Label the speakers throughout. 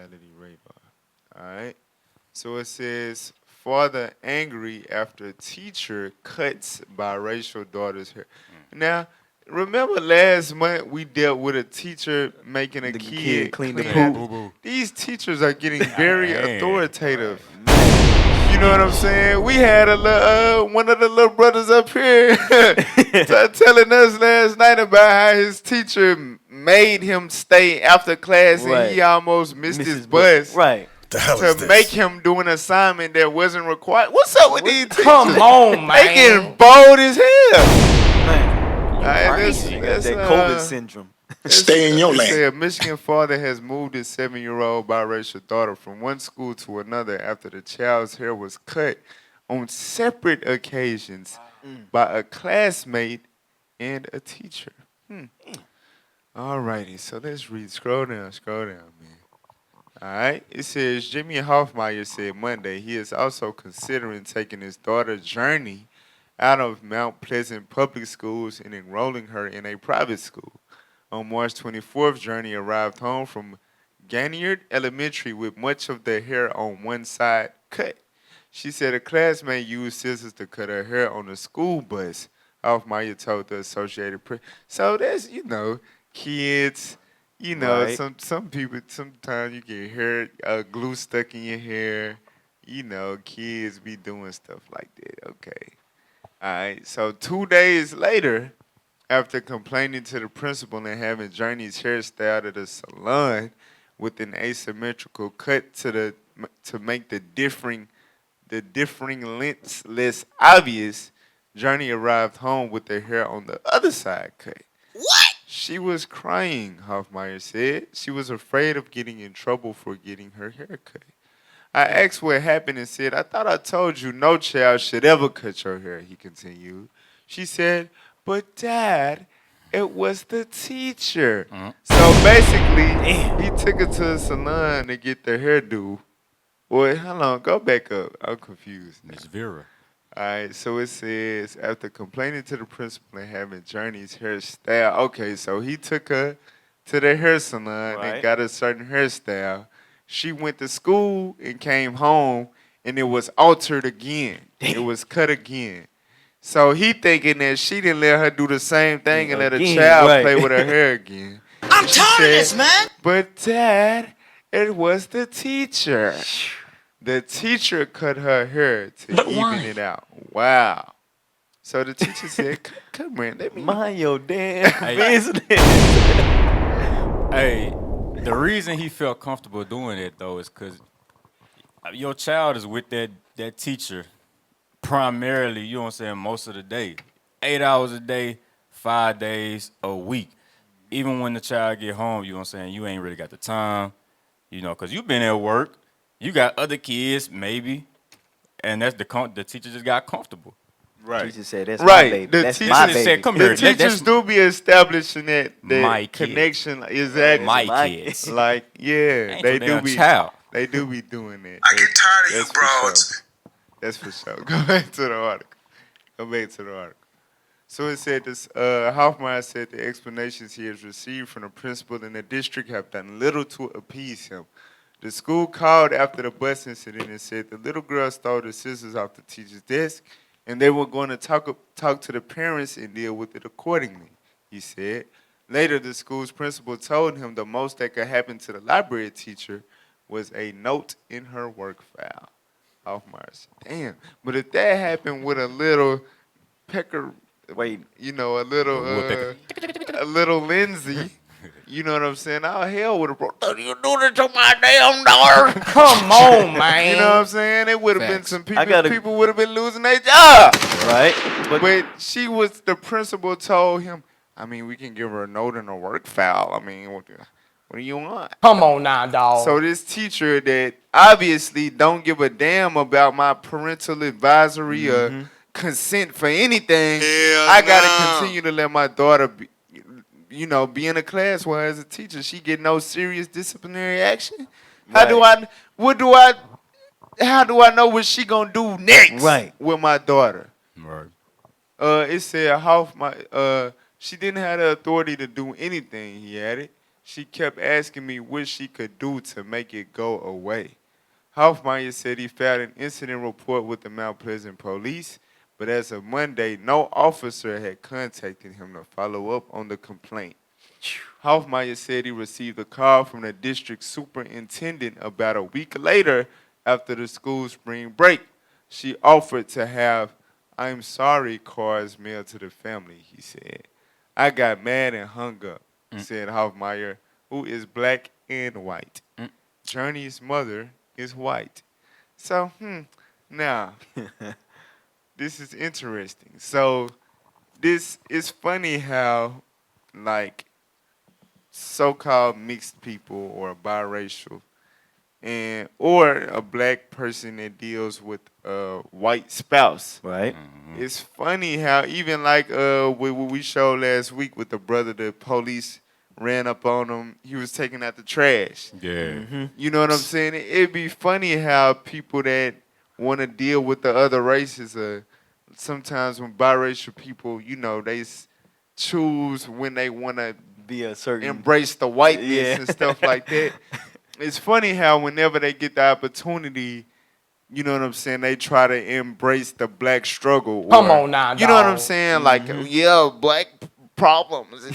Speaker 1: reality radar. All right. So it says, father angry after teacher cuts biracial daughter's hair. Now, remember last month we dealt with a teacher making a
Speaker 2: The kid
Speaker 1: kid
Speaker 2: cleaned the
Speaker 1: clean
Speaker 2: poop.
Speaker 1: after.
Speaker 3: Boo boo.
Speaker 1: These teachers are getting very authoritative.
Speaker 2: Man.
Speaker 1: You know what I'm saying? We had a one of the little brothers up here telling us last night about how his teacher made him stay after class and he
Speaker 2: Right.
Speaker 1: almost missed his
Speaker 2: Mrs.
Speaker 1: bus
Speaker 2: Right.
Speaker 4: The hell is
Speaker 1: to make
Speaker 4: this?
Speaker 1: him do an assignment that wasn't required. What's up with these teachers?
Speaker 5: Come on, man.
Speaker 1: They getting bold as hell.
Speaker 2: Man.
Speaker 1: All right,
Speaker 5: crazy.
Speaker 2: They got that COVID syndrome.
Speaker 4: Stay in your
Speaker 1: It
Speaker 4: lane.
Speaker 1: said a Michigan father has moved his 7-year-old biracial daughter from one school to another after the child's hair was cut on separate occasions by a classmate and a teacher. All righty, so let's read. Scroll down, man. All right, it says Jimmy Hoffmeyer said Monday he is also considering taking his daughter's journey out of Mount Pleasant public schools and enrolling her in a private school. On March 24th, Journey arrived home from Ganyard Elementary with much of the hair on one side cut. She said a classmate used scissors to cut her hair on the school bus. Hoffmeyer told the Associated Press. So that's, kids,
Speaker 2: Right.
Speaker 1: some people, sometimes you get hair, glue stuck in your hair. Kids be doing stuff like that. Okay. All right. So 2 days later, after complaining to the principal and having Journey's hairstyle at the salon with an asymmetrical cut to make the differing lengths less obvious, Journey arrived home with her hair on the other side cut.
Speaker 4: What?
Speaker 1: She was crying, Hoffmeyer said. She was afraid of getting in trouble for getting her hair cut. I asked what happened and said, I thought I told you no child should ever cut your hair, he continued. She said, but Dad, it was the teacher. So basically, he took her to the salon to get the hairdo. Boy, hold on, go back up. I'm confused now.
Speaker 3: Miss Vera.
Speaker 1: All right, so it says, after complaining to the principal and having Journey's hairstyle, okay, so he took her to the hair salon and
Speaker 2: Right.
Speaker 1: got a certain hairstyle. She went to school and came home, and it was altered again. It was cut again. So he thinking that she didn't let her do the same thing and let a
Speaker 2: Again,
Speaker 1: child
Speaker 2: right.
Speaker 1: play with her hair again.
Speaker 4: I'm
Speaker 1: She
Speaker 4: tired of
Speaker 1: said,
Speaker 4: this, man.
Speaker 1: But Dad, it was the teacher. The teacher cut her hair to
Speaker 5: But
Speaker 1: even
Speaker 5: why?
Speaker 1: it out. Wow. So the teacher said, come here, let me.
Speaker 2: Mind your damn business.
Speaker 3: Hey, the reason he felt comfortable doing it though is because your child is with that teacher primarily, you know what I'm saying, most of the day. 8 hours a day, 5 days a week. Even when the child get home, you know what I'm saying, you ain't really got the time, because you been at work. You got other kids, maybe, and that's the teacher just got comfortable.
Speaker 1: Right.
Speaker 2: Teacher said, "That's
Speaker 1: Right.
Speaker 2: my baby.
Speaker 1: The
Speaker 2: That's
Speaker 1: teacher
Speaker 2: my
Speaker 3: said,
Speaker 2: baby."
Speaker 3: "Come
Speaker 1: The
Speaker 3: here."
Speaker 1: teachers
Speaker 3: that's
Speaker 1: do be establishing that
Speaker 3: my kid.
Speaker 1: connection. Exactly.
Speaker 3: My
Speaker 2: my
Speaker 3: kids.
Speaker 1: Like, yeah,
Speaker 3: Ain't
Speaker 1: they
Speaker 3: your
Speaker 1: do
Speaker 3: damn
Speaker 1: be.
Speaker 3: child.
Speaker 1: They do be doing that.
Speaker 4: I get tired of you,
Speaker 1: That's for
Speaker 4: broads.
Speaker 1: sure. That's for sure. Go back to the article. So it said this. Hoffmeyer said the explanations he has received from the principal and the district have done little to appease him. The school called after the bus incident and said the little girl stole the scissors off the teacher's desk, and they were going to talk to the parents and deal with it accordingly. He said. Later, the school's principal told him the most that could happen to the library teacher was a note in her work file. Hoffmeyer said, "Damn, but if that happened with a little pecker."
Speaker 2: Wait.
Speaker 1: A little Lindsay. You know what I'm saying? All hell would have broke. What are you doing to my damn daughter?
Speaker 5: Come on, man.
Speaker 1: You know what I'm saying? It would have been
Speaker 5: Facts.
Speaker 1: some
Speaker 2: I gotta-
Speaker 1: people would have been losing their job.
Speaker 2: Right.
Speaker 1: But the principal told him, I mean, we can give her a note in her work file. I mean, what do you want?
Speaker 5: Come on now, dog.
Speaker 1: So this teacher that obviously don't give a damn about my parental advisory or consent for anything,
Speaker 4: Hell
Speaker 1: I gotta
Speaker 4: no.
Speaker 1: continue to let my daughter be in a class where as a teacher she get no serious disciplinary action. How do I know what she gonna do next
Speaker 2: Right.
Speaker 1: with my daughter?
Speaker 3: Right.
Speaker 1: It said she didn't have the authority to do anything, he added. She kept asking me what she could do to make it go away. Hoffmeyer said he filed an incident report with the Mount Pleasant police, but as of Monday, no officer had contacted him to follow up on the complaint. Hoffmeyer said he received a call from the district superintendent about a week later after the school spring break. She offered to have "I'm sorry" cards mailed to the family, he said. I got mad and hung up, said Hoffmeyer, who is black and white. Journey's mother is white. So, now, this is interesting. So, this is funny how, like, so-called mixed people or biracial and or a black person that deals with a white spouse.
Speaker 2: Right.
Speaker 1: It's funny how even like what we showed last week with the brother, the police ran up on him. He was taking out the trash.
Speaker 3: Yeah.
Speaker 1: You know what I'm saying? It'd be funny how people that want to deal with the other races, sometimes when biracial people, they choose when they want to
Speaker 2: Be a certain.
Speaker 1: embrace the whiteness
Speaker 2: Yeah.
Speaker 1: and stuff like that. It's funny how whenever they get the opportunity, you know what I'm saying, they try to embrace the black struggle.
Speaker 5: Come on now,
Speaker 1: You know what I'm
Speaker 5: dawg.
Speaker 1: saying? Like, yeah, black problems.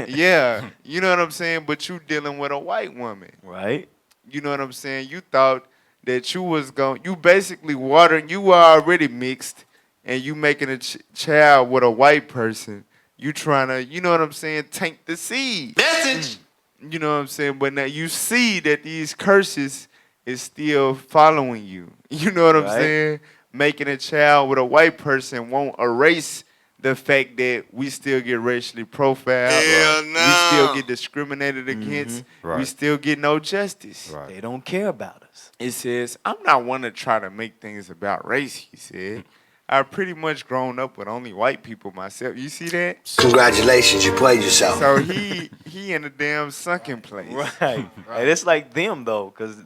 Speaker 1: Yeah. You know what I'm saying? But you dealing with a white woman.
Speaker 2: Right.
Speaker 1: You know what I'm saying? You thought that you basically watering, you were already mixed, and you making a child with a white person. You trying to, you know what I'm saying, tank the seed.
Speaker 4: Message.
Speaker 1: You know what I'm saying? But now you see that these curses is still following you. You know what I'm
Speaker 2: Right.
Speaker 1: saying? Making a child with a white person won't erase the fact that we still get racially profiled.
Speaker 4: Hell
Speaker 1: We
Speaker 4: no.
Speaker 1: still get discriminated against. We
Speaker 3: Right.
Speaker 1: still get no justice.
Speaker 3: Right.
Speaker 2: They don't care about us.
Speaker 1: It says, I'm not one to try to make things about race, he said. I've pretty much grown up with only white people myself. You see that?
Speaker 4: Congratulations, you played yourself.
Speaker 1: So he in a damn sunken place.
Speaker 2: Right. And it's like them though, because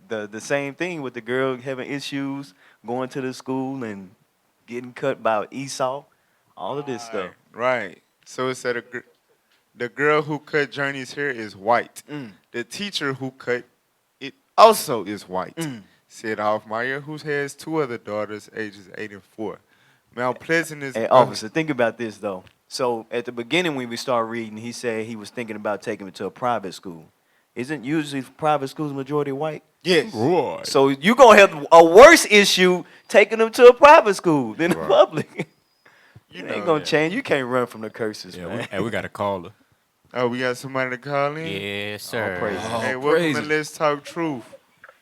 Speaker 2: the same thing with the girl having issues going to the school and getting cut by Esau, all of this stuff.
Speaker 1: Right. So it said the girl who cut Journey's hair is white. The teacher who cut it also is white, said Hoffmeyer, who has two other daughters, ages 8 and 4. Mount Pleasant is...
Speaker 2: Hey, officer, think about this though. So at the beginning when we start reading, he said he was thinking about taking him to a private school. Isn't usually private schools majority white?
Speaker 1: Yes.
Speaker 3: Right.
Speaker 2: So you gonna have a worse issue taking them to a private school than the public.
Speaker 1: You
Speaker 2: It ain't
Speaker 1: know
Speaker 2: gonna change. You can't run from the curses,
Speaker 3: Yeah,
Speaker 2: man.
Speaker 3: we got a caller.
Speaker 1: Oh, we got somebody to call in?
Speaker 3: Yes, sir.
Speaker 2: praise.
Speaker 1: Hey, welcome to Let's Talk Truth.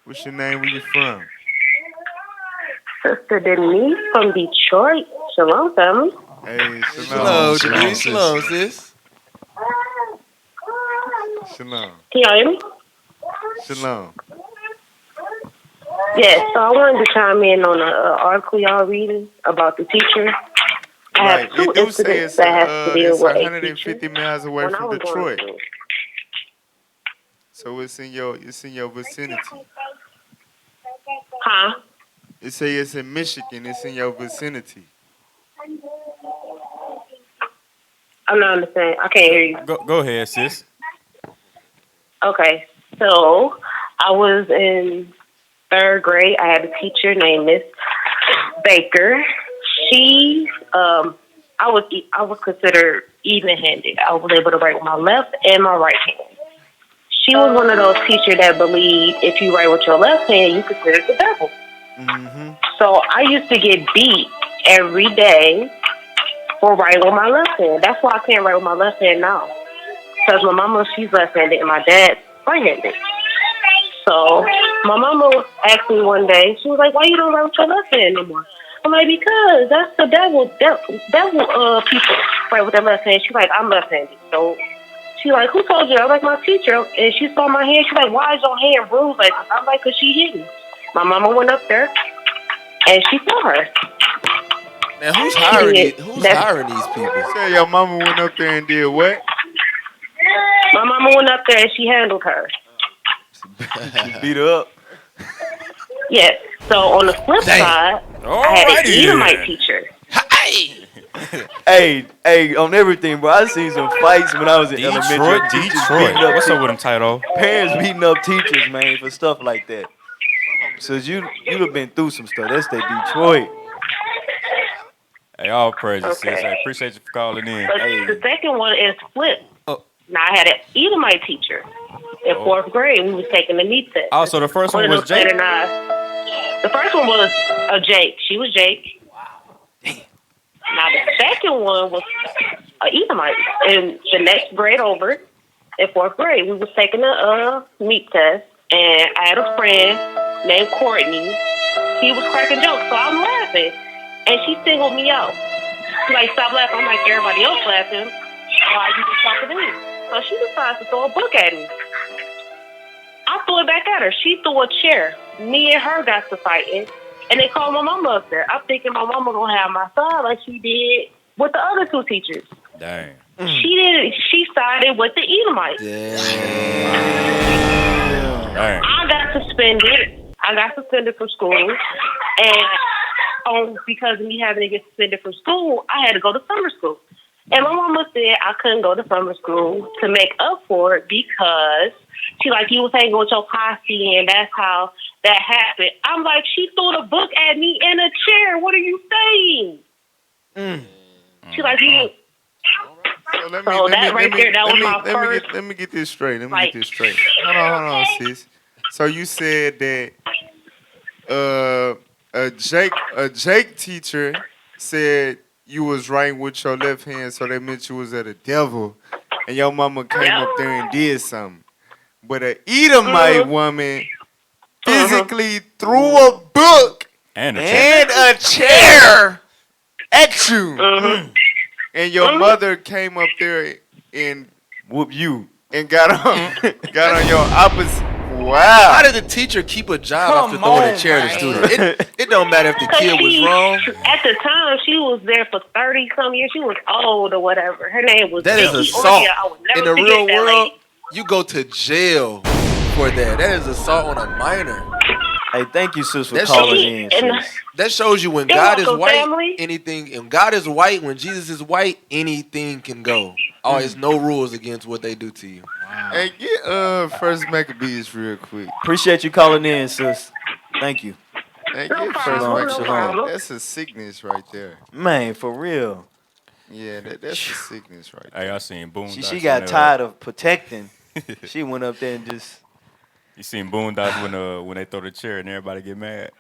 Speaker 1: What's your name? Where you from?
Speaker 6: Sister Denise from Detroit. Shalom, family.
Speaker 1: Hey,
Speaker 4: Hello,
Speaker 1: shalom.
Speaker 4: Denise. Hello, sis.
Speaker 1: Shalom.
Speaker 6: Can y'all hear me?
Speaker 1: Shalom.
Speaker 6: Yes, so I wanted to chime in on an article y'all reading about the teacher. I
Speaker 1: Right.
Speaker 6: have two
Speaker 1: It do say
Speaker 6: incidents
Speaker 1: it's,
Speaker 6: that have to deal
Speaker 1: it's
Speaker 6: with a
Speaker 1: 150
Speaker 6: teacher.
Speaker 1: miles away
Speaker 6: When I
Speaker 1: from
Speaker 6: was going
Speaker 1: Detroit.
Speaker 6: to school.
Speaker 1: So it's in your vicinity.
Speaker 6: Huh?
Speaker 1: It say it's in Michigan. It's in your vicinity.
Speaker 6: I'm not understanding. I can't hear you.
Speaker 3: Go ahead, sis.
Speaker 6: Okay, so I was in 3rd grade. I had a teacher named Miss Baker. She, I was considered even-handed. I was able to write with my left and my right hand. She was one of those teachers that believed if you write with your left hand, you consider the devil. So I used to get beat every day for writing with my left hand. That's why I can't write with my left hand now. Because my mama, she's left-handed, and my dad's right-handed. So my mama asked me one day, she was like, why you don't write with your left hand no more? I'm like, because that's the devil people write with their left hand. She's like, I'm left-handed. So she's like, who told you? I was like, my teacher. And she saw my hand. She's like, why is your hand bruised? Like, I'm like, because she hit me. My mama went up there, and she saw her.
Speaker 4: Now, who's hiring
Speaker 6: Yeah,
Speaker 4: these? Who's
Speaker 6: that's-
Speaker 4: hiring these people?
Speaker 1: Say your mama went up there and did what?
Speaker 6: My mama went up there, and she handled her.
Speaker 2: Beat her up.
Speaker 6: Yes. So on the flip side, I had an
Speaker 3: Alrighty
Speaker 6: Edomite
Speaker 3: then.
Speaker 6: teacher.
Speaker 4: Hey!
Speaker 2: Hey, on everything, bro. I seen some fights when I was in elementary. Teachers beating up
Speaker 3: What's up with them, Tito?
Speaker 2: parents beating up teachers, man, for stuff like that. So you'd have been through some stuff. That's that Detroit.
Speaker 3: Hey, all praises, sis.
Speaker 6: Okay.
Speaker 3: I appreciate you for calling in.
Speaker 6: But
Speaker 2: Hey.
Speaker 6: the second one is flip.
Speaker 4: Oh.
Speaker 6: Now I had an Edomite teacher in fourth grade. We was taking the meat test.
Speaker 3: Oh, so the first one was Jake?
Speaker 6: The first one was Jake. She was Jake. Wow. Now the second one was Edomite. In the next grade over, in fourth grade, we was taking a meat test, and I had a friend named Courtney. He was cracking jokes, so I'm laughing, and she singled me out. She's like, "Stop laughing!" I'm like, "Everybody else laughing. Why are you just talking to me?" So she decides to throw a book at me. I threw it back at her. She threw a chair. Me and her got to fighting, and they called my mama up there. I'm thinking my mama gonna have my son like she did with the other two teachers.
Speaker 3: Dang.
Speaker 6: She didn't. She sided with the Edomites.
Speaker 3: Dang.
Speaker 6: I got suspended. From school, and because of me having to get suspended from school, I had to go to summer school. And my mama said I couldn't go to summer school to make up for it because she like, you was hanging with your posse, and that's how that happened. I'm like, she threw the book at me in a chair. What are you saying? She like, you.
Speaker 1: So
Speaker 6: That was my first.
Speaker 1: Let me get this straight.
Speaker 6: Like-
Speaker 1: Hold on, sis. So you said that a Jake teacher said you was writing with your left hand, so that meant you was at a devil, and your mama came up there and did something. But an Edomite woman physically threw a book
Speaker 3: And
Speaker 1: and a chair at you, and your mother came up there and
Speaker 2: Whoop you.
Speaker 1: got on your opposite.
Speaker 4: How
Speaker 1: Wow.
Speaker 4: did the teacher keep a job
Speaker 5: Come
Speaker 4: after throwing a
Speaker 5: on,
Speaker 4: chair at a
Speaker 5: man.
Speaker 4: student? It don't matter if the kid was wrong.
Speaker 6: At the time, she was there for 30-some years. She was old or whatever. Her name was
Speaker 4: That is
Speaker 6: Vicky
Speaker 4: assault.
Speaker 6: Oria. I would
Speaker 4: In
Speaker 6: never
Speaker 4: the
Speaker 6: forget
Speaker 4: real
Speaker 6: that
Speaker 4: world,
Speaker 6: lady.
Speaker 4: you go to jail for that. That is assault on a minor.
Speaker 2: Hey, thank you, sis, for
Speaker 4: That's-
Speaker 2: calling in,
Speaker 6: And-
Speaker 2: sis.
Speaker 4: That shows you when
Speaker 6: You're
Speaker 4: God is
Speaker 6: welcome,
Speaker 4: white,
Speaker 6: family.
Speaker 4: anything. And God is white, when Jesus is white, anything can go. Always no rules against what they do to you.
Speaker 1: Hey, get First Maccabees real quick.
Speaker 2: Appreciate you calling in, sis. Thank you.
Speaker 1: Hey,
Speaker 6: No
Speaker 1: get First
Speaker 6: problem,
Speaker 2: no
Speaker 1: Maccabees.
Speaker 6: problem.
Speaker 1: That's a sickness right there.
Speaker 2: Man, for real.
Speaker 1: Yeah, that's a sickness right there.
Speaker 3: Hey, I seen Boondocks.
Speaker 2: She got tired of protecting. She went up there and just...
Speaker 3: You seen Boondocks when they throw the chair and everybody get mad?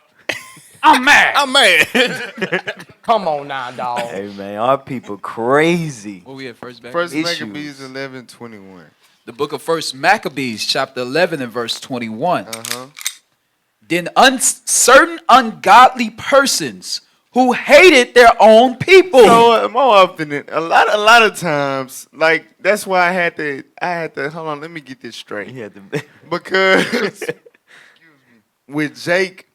Speaker 5: I'm mad.
Speaker 4: I'm mad.
Speaker 5: Come on now, dog.
Speaker 2: Hey, man, our people crazy.
Speaker 7: What we at first back?
Speaker 1: First
Speaker 2: Issues.
Speaker 1: Maccabees 11:21.
Speaker 7: The book of First Maccabees, chapter 11 and verse 21.
Speaker 1: Uh-huh.
Speaker 7: Then certain ungodly persons who hated their own people.
Speaker 1: So more often than a lot of times, like that's why I had to hold on, let me get this straight.
Speaker 2: He had to...
Speaker 1: Because with Jake,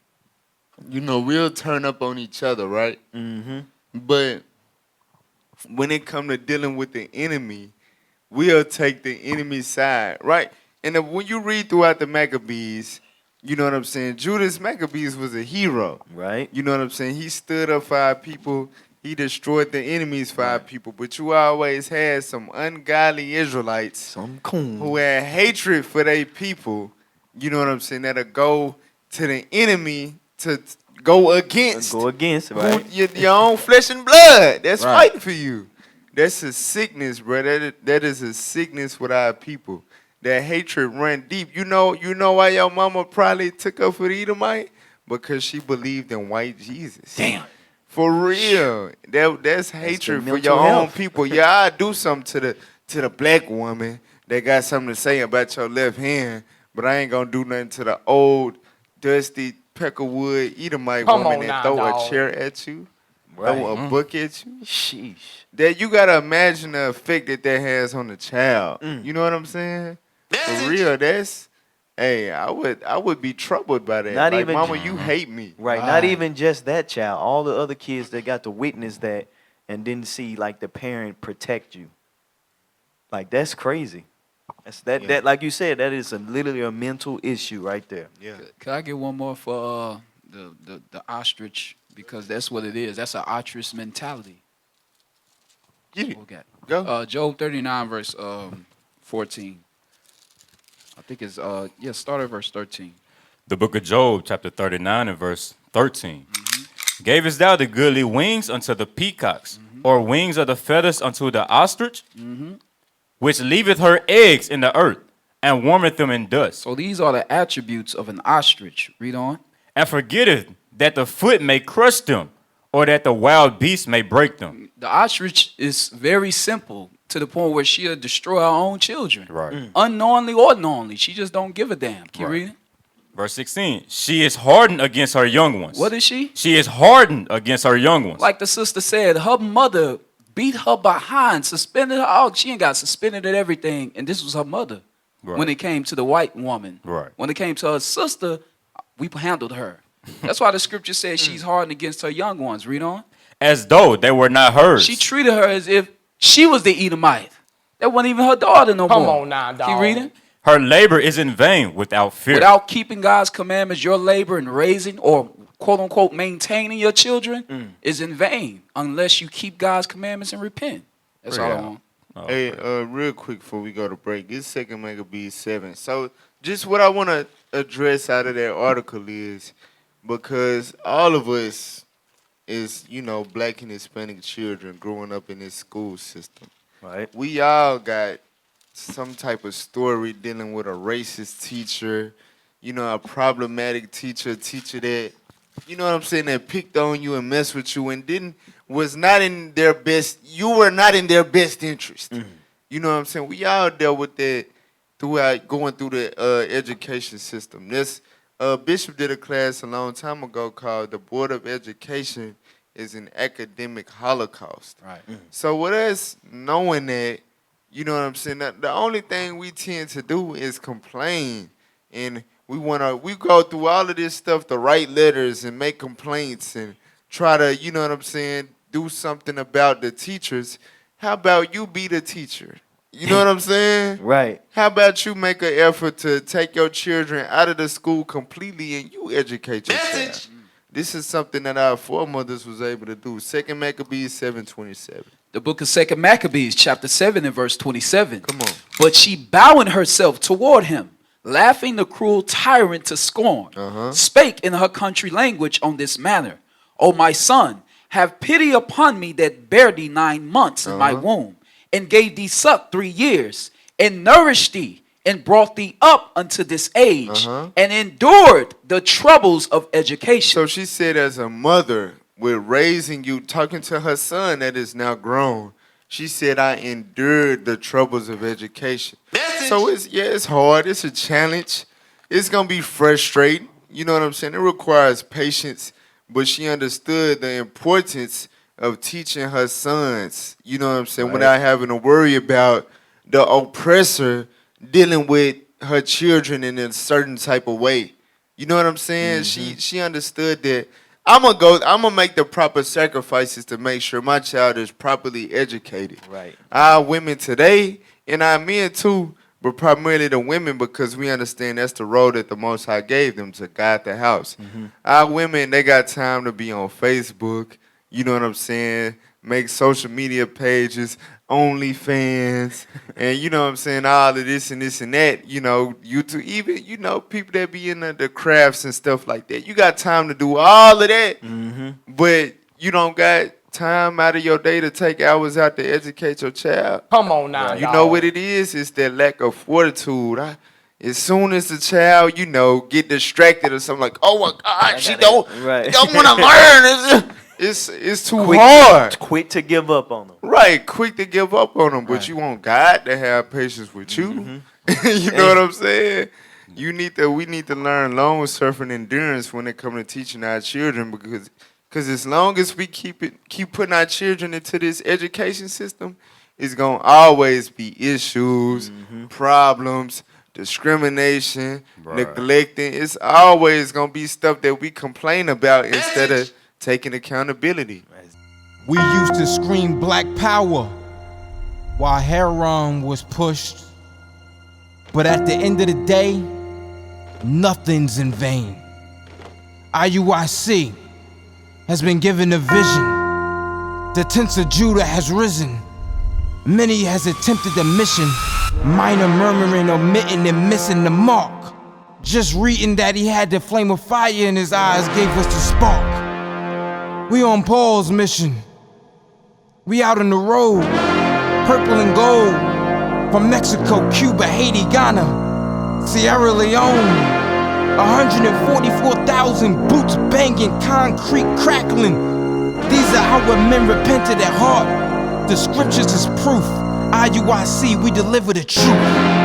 Speaker 1: you know, we'll turn up on each other, right?
Speaker 2: Mm-hmm.
Speaker 1: But when it come to dealing with the enemy, we'll take the enemy's side, right? And when you read throughout the Maccabees, you know what I'm saying? Judas Maccabees was a hero.
Speaker 2: Right?
Speaker 1: You know what I'm saying? He stood up for our people. He destroyed the enemies for our people. But you always had some ungodly Israelites
Speaker 2: Some coon.
Speaker 1: who had hatred for their people. You know what I'm saying? That'll go to the enemy to go against.
Speaker 2: Go against, right?
Speaker 1: Your own flesh and blood. That's
Speaker 2: Right.
Speaker 1: fighting for you. That's a sickness, bro. That is a sickness with our people. That hatred run deep. You know why your mama probably took up for the Edomite? Because she believed in white Jesus.
Speaker 7: Damn.
Speaker 1: For real. That's hatred for
Speaker 2: mental
Speaker 1: your own
Speaker 2: health.
Speaker 1: people. Yeah, I do something to the black woman that got something to say about your left hand, but I ain't gonna do nothing to the old, dusty Peckerwood Edomite
Speaker 5: Come
Speaker 1: woman
Speaker 5: on
Speaker 1: that
Speaker 5: now,
Speaker 1: throw
Speaker 5: dog.
Speaker 1: a chair at you,
Speaker 2: Right.
Speaker 1: throw a book at you.
Speaker 2: Sheesh.
Speaker 1: That you gotta imagine the effect that has on the child. You know what I'm saying? For real, that's. Hey, I would be troubled by that.
Speaker 2: Not
Speaker 1: like,
Speaker 2: even-
Speaker 1: mama, you hate me.
Speaker 2: Right. Not even just that child. All the other kids that got to witness that and didn't see like the parent protect you. Like that's crazy. That like you said, that is literally a mental issue right there.
Speaker 1: Yeah.
Speaker 7: Can I get one more for the ostrich? Because that's what it is. That's an ostrich mentality.
Speaker 1: Get it.
Speaker 7: Okay.
Speaker 1: Go.
Speaker 7: Job 39, verse 14. I think it's, start at verse 13.
Speaker 3: The book of Job, chapter 39 and verse 13. Gavest thou the goodly wings unto the peacocks, or wings of the feathers unto the ostrich, which leaveth her eggs in the earth, and warmeth them in dust,
Speaker 7: So these are the attributes of an ostrich. Read on.
Speaker 3: and forgetteth that the foot may crush them, or that the wild beast may break them.
Speaker 7: The ostrich is very simple to the point where she'll destroy her own children.
Speaker 3: Right.
Speaker 7: Unknowingly or knowingly. She just don't give a damn. Keep
Speaker 3: Right.
Speaker 7: reading.
Speaker 3: Verse 16, she is hardened against her young ones.
Speaker 7: What is she?
Speaker 3: She is hardened against her young ones.
Speaker 7: Like the sister said, her mother beat her behind, suspended her. Oh, she ain't got suspended at everything. And this was her mother.
Speaker 3: Right.
Speaker 7: When it came to the white woman.
Speaker 3: Right.
Speaker 7: When it came to her sister, we handled her. That's why the scripture says she's hardened against her young ones. Read on.
Speaker 3: As though they were not hers.
Speaker 7: She treated her as if she was the Edomite. That wasn't even her daughter no
Speaker 5: Come
Speaker 7: more.
Speaker 5: on now, dog.
Speaker 7: Keep reading.
Speaker 3: Her labor is in vain without fear.
Speaker 7: Without keeping God's commandments, your labor in raising or quote unquote maintaining your children is in vain unless you keep God's commandments and repent. That's all I want.
Speaker 1: Hey, real quick before we go to break, this second Maccabees 7. So, just what I want to address out of that article is because all of us is, black and Hispanic children growing up in this school system.
Speaker 2: Right.
Speaker 1: We all got some type of story dealing with a racist teacher, a problematic teacher that, that picked on you and messed with you and was not in their best, you were not in their best interest. You know what I'm saying? We all dealt with that throughout going through the education system. This Bishop did a class a long time ago called The Board of Education is an Academic Holocaust.
Speaker 7: Right.
Speaker 1: So with us knowing that, you know what I'm saying, the only thing we tend to do is complain. And we go through all of this stuff to write letters and make complaints and try to, you know what I'm saying, do something about the teachers. How about you be the teacher? You know what I'm saying?
Speaker 2: Right.
Speaker 1: How about you make an effort to take your children out of the school completely and you educate your child? This is something that our foremothers was able to do. 2 Maccabees 7:27.
Speaker 7: The book of 2 Maccabees, chapter 7 and verse 27.
Speaker 1: Come on.
Speaker 7: But she bowing herself toward him, laughing the cruel tyrant to scorn, spake in her country language on this manner. O my son, have pity upon me that bare thee 9 months in my womb, and gave thee suck 3 years, and nourished thee, and brought thee up unto this age, and endured the troubles of education.
Speaker 1: So she said as a mother with raising you, talking to her son that is now grown, she said, I endured the troubles of education. So it's hard. It's a challenge. It's going to be frustrating. You know what I'm saying? It requires patience. But she understood the importance of teaching her sons, you know what I'm saying, without having to worry about the oppressor dealing with her children in a certain type of way. You know what I'm saying? She understood that I'm gonna make the proper sacrifices to make sure my child is properly educated.
Speaker 2: Right.
Speaker 1: Our women today and our men too, but primarily the women because we understand that's the role that the Most High gave them to guide the house. Our women, they got time to be on Facebook, you know what I'm saying, make social media pages, OnlyFans, and you know what I'm saying, all of this and this and that, YouTube, even, people that be in the crafts and stuff like that. You got time to do all of that, but you don't got time out of your day to take hours out to educate your child.
Speaker 5: Come on now,
Speaker 1: You know what it is? It's that lack of fortitude. As soon as the child, get distracted or something like, oh my God, she don't want to learn. It's too hard.
Speaker 2: Quick to give up on them.
Speaker 1: Right, quick to give up on them, but you want God to have patience with you. You know what I'm saying? We need to learn long suffering endurance when it comes to teaching our children because as long as we keep putting our children into this education system, it's gonna always be issues, problems, discrimination, neglecting. It's always gonna be stuff that we complain about instead of taking accountability.
Speaker 8: We used to scream black power while heroin was pushed. But at the end of the day, nothing's in vain. IUIC has been given a vision. The tents of Judah has risen. Many has attempted the mission, minor murmuring, omitting, and missing the mark. Just reading that he had the flame of fire in his eyes gave us the spark. We on Paul's mission. We out on the road, purple and gold, from Mexico, Cuba, Haiti, Ghana, Sierra Leone. 144,000 boots banging, concrete crackling. These are our men repented at heart. The scriptures is proof. IUIC, we deliver the truth.